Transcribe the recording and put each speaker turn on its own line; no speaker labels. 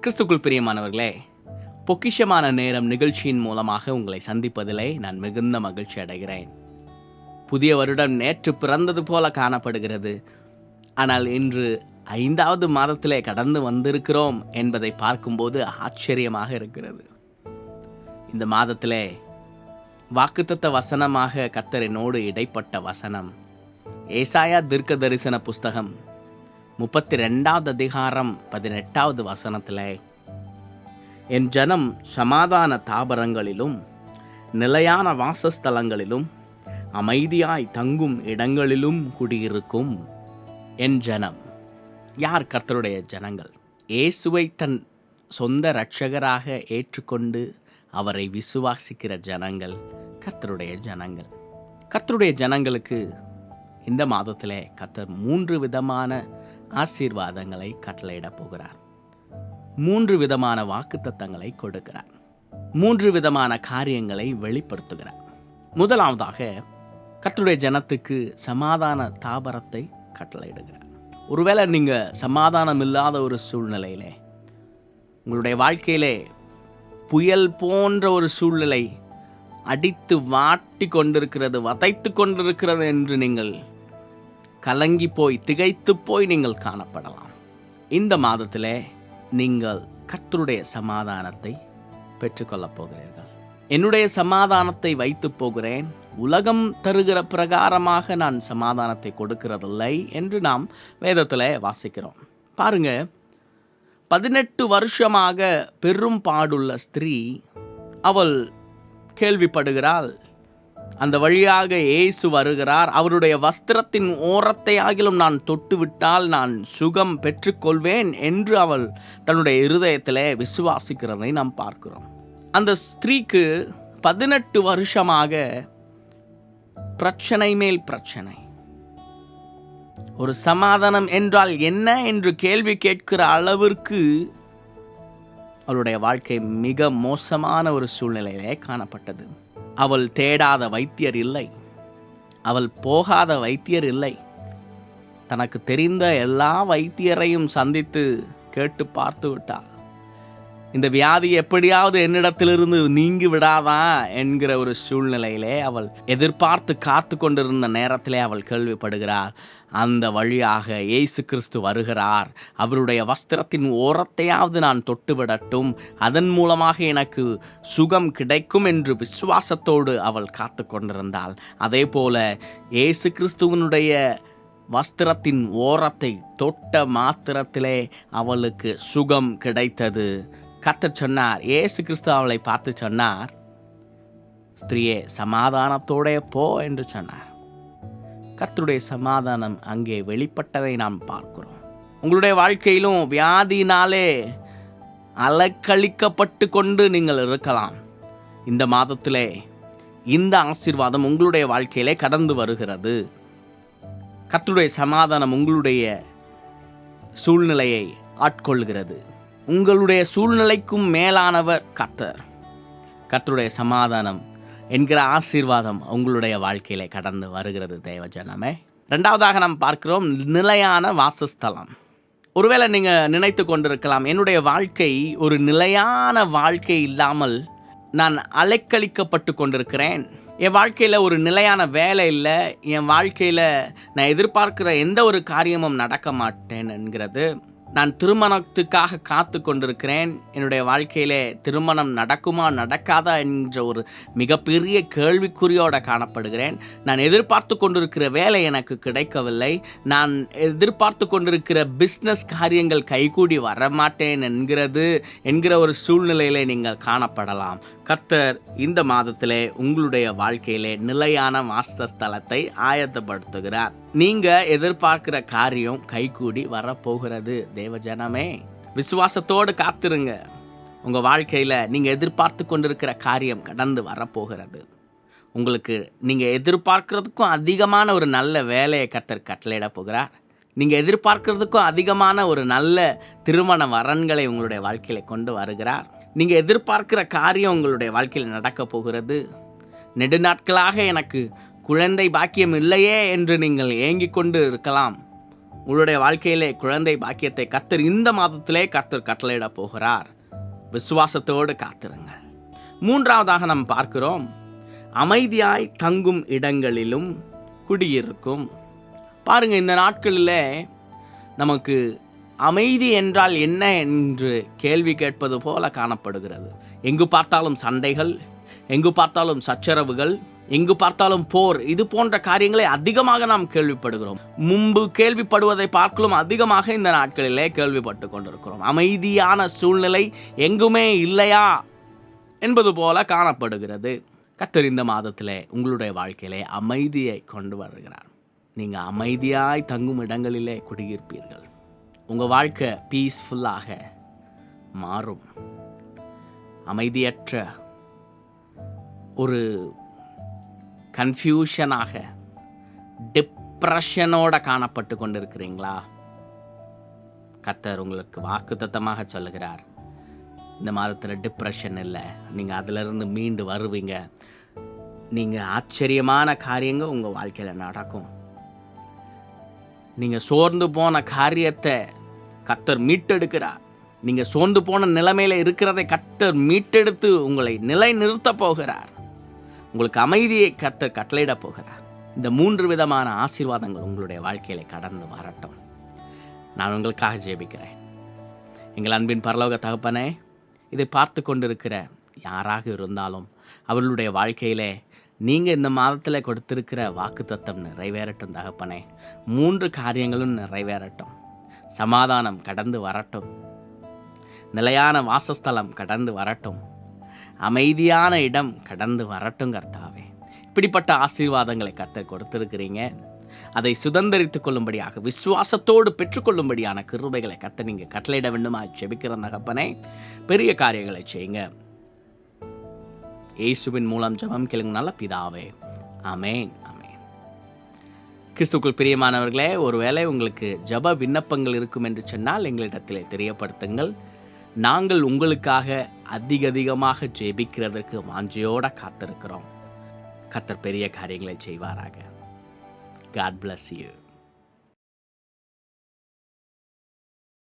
கிறிஸ்துக்குள் பிரியமானவர்களே, பொக்கிஷமான நேரம் நிகழ்ச்சியின் மூலமாக உங்களை சந்திப்பதிலே நான் மிகுந்த மகிழ்ச்சி அடைகிறேன். புதிய வருடம் நேற்று பிறந்தது போல காணப்படுகிறது. ஆனால் இன்று 5வது மாதத்திலே கடந்து வந்திருக்கிறோம் என்பதை பார்க்கும்போது ஆச்சரியமாக இருக்கிறது. இந்த மாதத்திலே வாக்குத்தத்த வசனமாக கர்த்தர் என்னோடு இடைப்பட்ட வசனம் ஏசாயா தீர்க்க தரிசன புஸ்தகம் 32வது அதிகாரம் 18வது வசனத்தில், என் ஜனம் சமாதான தாபரங்களிலும் நிலையான வாசஸ்தலங்களிலும் அமைதியாய் தங்கும் இடங்களிலும் குடியிருக்கும். என் ஜனம் யார்? கர்த்தருடைய ஜனங்கள். இயேசுவை தன் சொந்த இரட்சகராக ஏற்றுக்கொண்டு அவரை விசுவாசிக்கிற ஜனங்கள் கர்த்தருடைய ஜனங்கள். கர்த்தருடைய ஜனங்களுக்கு இந்த மாதத்திலே கர்த்தர் 3 விதமான ஆசீர்வாதங்களை கட்டளையிட போகிறார். 3 விதமான வாக்குத்தத்தங்களை கொடுக்கிறார். 3 விதமான காரியங்களை வெளிப்படுத்துகிறார். முதலாவதாக கர்த்தருடைய ஜனத்துக்கு சமாதான தாபரத்தை கட்டளையிடுகிறார். ஒருவேளை நீங்கள் சமாதானம் இல்லாத ஒரு சூழ்நிலையிலே, உங்களுடைய வாழ்க்கையிலே புயல் போன்ற ஒரு சூழ்நிலை அடித்து வாட்டி கொண்டிருக்கிறது, வதைத்து கொண்டிருக்கிறது என்று நீங்கள் கலங்கி போய் திகைத்து போய் நீங்கள் காணப்படலாம். இந்த மாதத்திலே நீங்கள் கர்த்தருடைய சமாதானத்தை பெற்றுக்கொள்ளப் போகிறீர்கள். என்னுடைய சமாதானத்தை வைத்து போகிறேன், உலகம் தருகிற பிரகாரமாக நான் சமாதானத்தை கொடுக்கிறதில்லை என்று நாம் வேதத்தில் வாசிக்கிறோம். பாருங்க, 18 வருஷமாக பெரும் பாடுள்ள ஸ்திரீ அவள் கேள்விப்படுகிறாள். அந்த வழியாக இயேசு வருகிறார். அவருடைய வஸ்திரத்தின் ஓரத்தை ஆகிலும் நான் தொட்டுவிட்டால் நான் சுகம் பெற்றுக்கொள்வேன் என்று அவள் தன்னுடைய இருதயத்திலே விசுவாசிக்கிறதை நாம் பார்க்கிறோம். அந்த ஸ்திரீக்கு 18 வருஷமாக பிரச்சனை மேல் பிரச்சனை. ஒரு சமாதானம் என்றால் என்ன என்று கேள்வி கேட்கிற அளவிற்கு அவளுடைய வாழ்க்கை மிக மோசமான ஒரு சூழ்நிலையிலே காணப்பட்டது. அவள் தேடாத வைத்தியர் இல்லை, அவள் போகாத வைத்தியர் இல்லை. தனக்கு தெரிந்த எல்லா வைத்தியரையும் சந்தித்து கேட்டு பார்த்து விட்டாள். இந்த வியாதி எப்படியாவது என்னிடத்திலிருந்து நீங்கி விடாதா என்கிற ஒரு சூழ்நிலையிலே அவள் எதிர்பார்த்து காத்து கொண்டிருந்த நேரத்திலே அவள் கேள்விப்படுகிறார். அந்த வழியாக இயேசு கிறிஸ்து வருகிறார், அவருடைய வஸ்திரத்தின் ஓரத்தையாவது நான் தொட்டுவிடட்டும், அதன் மூலமாக எனக்கு சுகம் கிடைக்கும் என்று விசுவாசத்தோடு அவள் காத்து கொண்டிருந்தாள். அதே போல இயேசு கிறிஸ்துவனுடைய வஸ்திரத்தின் ஓரத்தை தொட்ட மாத்திரத்திலே அவளுக்கு சுகம் கிடைத்தது. கர்த்தர் சொன்னார், இயேசு கிறிஸ்து அவளை பார்த்து சொன்னார், ஸ்திரீயே சமாதானத்தோட போ என்று சொன்னார். கர்த்தருடைய சமாதானம் அங்கே வெளிப்பட்டதை நாம் பார்க்கிறோம். உங்களுடைய வாழ்க்கையிலும் வியாதியினாலே அலக்களிக்கப்பட்டு கொண்டு நீங்கள் இருக்கலாம். இந்த மாதத்திலே இந்த ஆசீர்வாதம் உங்களுடைய வாழ்க்கையிலே கடந்து வருகிறது. கர்த்தருடைய சமாதானம் உங்களுடைய சூழ்நிலையை ஆட்கொள்கிறது. உங்களுடைய சூழ்நிலைக்கும் மேலானவர் கர்த்தர். கர்த்தருடைய சமாதானம் என்கிற ஆசீர்வாதம் உங்களுடைய வாழ்க்கையிலே கடந்து வருகிறது தேவஜனமே. 2வதாக நாம் பார்க்கிறோம் நிலையான வாசஸ்தலம். ஒருவேளை நீங்கள் நினைத்து கொண்டிருக்கலாம், என்னுடைய வாழ்க்கை ஒரு நிலையான வாழ்க்கை இல்லாமல் நான் அலைக்கழிக்கப்பட்டு கொண்டிருக்கிறேன். என் வாழ்க்கையில் ஒரு நிலையான வேலை இல்லை, என் வாழ்க்கையில் நான் எதிர்பார்க்கிற எந்த ஒரு காரியமும் நடக்க மாட்டேன் என்கிறது. நான் திருமணத்துக்காக காத்து கொண்டிருக்கிறேன், என்னுடைய வாழ்க்கையிலே திருமணம் நடக்குமா நடக்காதா என்ற ஒரு மிகப்பெரிய கேள்விக்குறியோடு காணப்படுகிறேன். நான் எதிர்பார்த்து கொண்டிருக்கிற வேலை எனக்கு கிடைக்கவில்லை, நான் எதிர்பார்த்து கொண்டிருக்கிற பிஸ்னஸ் காரியங்கள் கைகூடி வரமாட்டேன் என்கிற ஒரு சூழ்நிலையிலே நீங்கள் காணப்படலாம். கர்த்தர் இந்த மாதத்திலே உங்களுடைய வாழ்க்கையிலே நிலையான வாசஸ்தலத்தை ஆயத்தப்படுத்துகிறார். நீங்க எதிர்பார்க்கிற காரியம் கைகூடி வரப்போகிறது தேவஜனமே. விசுவாசத்தோடு காத்திருங்க. உங்க வாழ்க்கையில நீங்க எதிர்பார்த்து கொண்டிருக்கிற காரியம் கடந்து வரப்போகிறது. உங்களுக்கு நீங்க எதிர்பார்க்கிறதுக்கும் அதிகமான ஒரு நல்ல வேலையை கர்த்தர் கட்டளையிட போகிறார். நீங்க எதிர்பார்க்கிறதுக்கும் அதிகமான ஒரு நல்ல திருமண வரன்களை உங்களுடைய வாழ்க்கையில கொண்டு வருகிறார். நீங்க எதிர்பார்க்கிற காரியம் உங்களுடைய வாழ்க்கையில் நடக்க போகிறது. நெடுநாட்களாக எனக்கு குழந்தை பாக்கியம் இல்லையே என்று நீங்கள் ஏங்கிக் கொண்டு இருக்கலாம். உங்களுடைய வாழ்க்கையிலே குழந்தை பாக்கியத்தை கர்த்தர் இந்த மாதத்திலே கர்த்தர் கட்டளையிட போகிறார். விசுவாசத்தோடு காத்திருங்கள். மூன்றாவதாக நாம் பார்க்கிறோம், அமைதியாய் தங்கும் இடங்களிலும் குடியிருக்கும். பாருங்க, இந்த நாட்களில் நமக்கு அமைதி என்றால் என்ன என்று கேள்வி கேட்பது போல காணப்படுகிறது. எங்கு பார்த்தாலும் சண்டைகள், எங்கு பார்த்தாலும் சச்சரவுகள், எங்கு பார்த்தாலும் போர், இது போன்ற காரியங்களை அதிகமாக நாம் கேள்விப்படுகிறோம். முன்பு கேள்விப்படுவதை பார்க்கலும் அதிகமாக இந்த நாட்களிலே கேள்விப்பட்டு கொண்டிருக்கிறோம். அமைதியான சூழ்நிலை எங்குமே இல்லையா என்பது போல காணப்படுகிறது. கர்த்தர் இந்த மாதத்திலே உங்களுடைய வாழ்க்கையிலே அமைதியை கொண்டு வருகிறார். நீங்கள் அமைதியாய் தங்கும் இடங்களிலே குடியிருப்பீர்கள். உங்கள் வாழ்க்கை பீஸ்ஃபுல்லாக மாறும். அமைதியற்ற ஒரு கன்ஃபியூஷனாக, டிப்ரெஷனோட காணப்பட்டு கொண்டிருக்கிறீங்களா? கர்த்தர் உங்களுக்கு வாக்குத்தத்தமாக சொல்லுகிறார், இந்த மாதத்தில் டிப்ரெஷன் இல்லை, நீங்கள் அதிலிருந்து மீண்டு வருவீங்க. நீங்கள் ஆச்சரியமான காரியங்கள் உங்கள் வாழ்க்கையில் நடக்கும். நீங்கள் சோர்ந்து போன காரியத்தை கர்த்தர் மீட்டெடுக்கிறார். நீங்கள் சோர்ந்து போன நிலைமையில் இருக்கிறதை கர்த்தர் மீட்டெடுத்து உங்களை நிலை நிறுத்த போகிறார். உங்களுக்கு அமைதியை கர்த்தர் கட்டளையிட போகிறார். இந்த 3 விதமான ஆசீர்வாதங்கள் உங்களுடைய வாழ்க்கையில கடந்து வரட்டும். நான் உங்களுக்காக ஜெபிக்கிறேன். எங்கள் அன்பின் பரலோக தகப்பனே, இதை பார்த்து கொண்டிருக்கிற யாராக இருந்தாலும் அவர்களுடைய வாழ்க்கையிலே நீங்கள் இந்த மாதத்தில் கொடுத்திருக்கிற வாக்குத்தத்தம் நிறைவேறட்டும் தகப்பனே. 3 காரியங்களும் நிறைவேறட்டும். சமாதானம் கடந்து வரட்டும், நிலையான வாசஸ்தலம் கடந்து வரட்டும், அமைதியான இடம் கடந்து வரட்டும் கர்த்தாவே. இப்படிப்பட்ட ஆசீர்வாதங்களை கர்த்தர் கொடுத்திருக்கிறீங்க. அதை சுதந்திரித்துக் கொள்ளும்படியாக, விசுவாசத்தோடு பெற்றுக்கொள்ளும்படியான கிருபைகளை கர்த்தர் நீங்கள் கட்டளையிட வேண்டுமா ஜெபிக்கிற தகப்பனே. பெரிய காரியங்களை செய்யுங்க. இயேசுவின் மூலம் ஜெபம் கேளுங்க நல்ல பிதாவே. ஆமென், ஆமென். கிறிஸ்துவுக்குள் பிரியமானவர்களே, ஒருவேளை உங்களுக்கு ஜெப விண்ணப்பங்கள் இருக்கும் என்று சொன்னால் எங்களிடத்திலே தெரியப்படுத்துங்கள். நாங்கள் உங்களுக்காக அதிகமாக ஜெபிக்கிறதற்கு வாஞ்சையோட காத்திருக்கிறோம். கர்த்தர் பெரிய காரியங்களை செய்வாராக. God bless you.